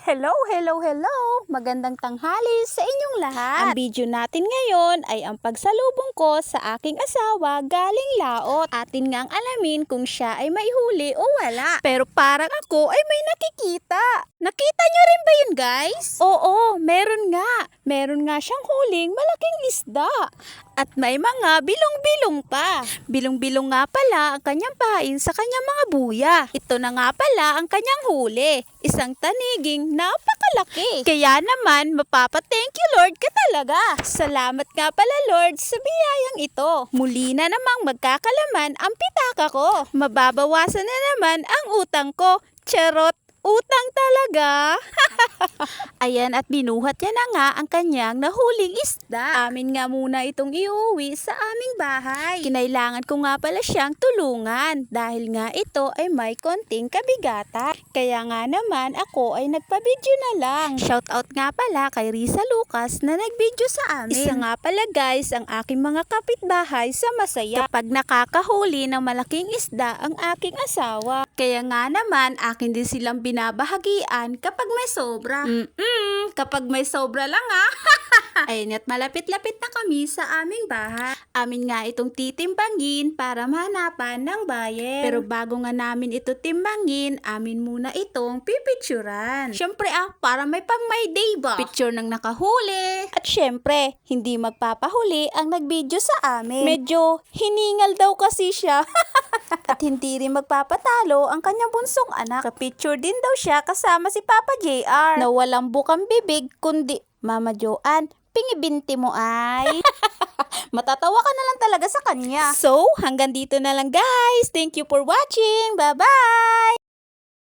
Hello, hello, hello! Magandang tanghali sa inyong lahat. Ang video natin ngayon ay ang pagsalubong ko sa aking asawa galing laot. Atin ngang alamin kung siya ay may huli o wala. Pero parang ako ay may nakikita. Nakita nyo rin ba yun, guys? Oo, meron nga. Meron nga siyang huling malaking isda. At may mga bilong-bilong pa. Bilong-bilong nga pala ang kanyang pain sa kanyang mga buya. Ito na nga pala ang kanyang huli. Isang taniging napakalaki. Kaya naman, mapapa-thank you Lord ka talaga. Salamat nga pala Lord sa biyayang ito. Muli na namang magkakalaman ang pitaka ko. Mababawasan na naman ang utang ko. Charot! Utang talaga. Ayan, at binuhat niya na nga ang kanyang nahuling isda. Amin nga muna itong iuwi sa aming bahay. Kinailangan ko nga pala siyang tulungan dahil nga ito ay may konting kabigatan. Kaya nga naman ako ay nagpa-video na lang. Shoutout nga pala kay Risa Lucas na nag-video sa amin. Isa nga pala guys ang aking mga kapitbahay sa Masaya kapag nakakahuli ng malaking isda ang aking asawa. Kaya nga naman akin din silang binabahagian kapag may sobra. Kapag may sobra lang Ayun, at malapit-lapit na kami sa aming bahay. Amin nga itong titimbangin para mahanapan ng buyer. Pero bago nga namin ito timbangin, amin muna itong pipicturan. Syempre para may pang my day ba? Picture ng nakahuli. At syempre, hindi magpapahuli ang nagvideo sa amin. Medyo hiningal daw kasi siya. At hindi rin magpapatalo ang kanyang bunsong anak. Ka-picture din daw siya kasama si Papa JR na walang bukang bibig kundi Mama Joanne, pingibinti mo ay. Matatawa ka na lang talaga sa kanya. So, hanggang dito na lang guys. Thank you for watching. Bye-bye!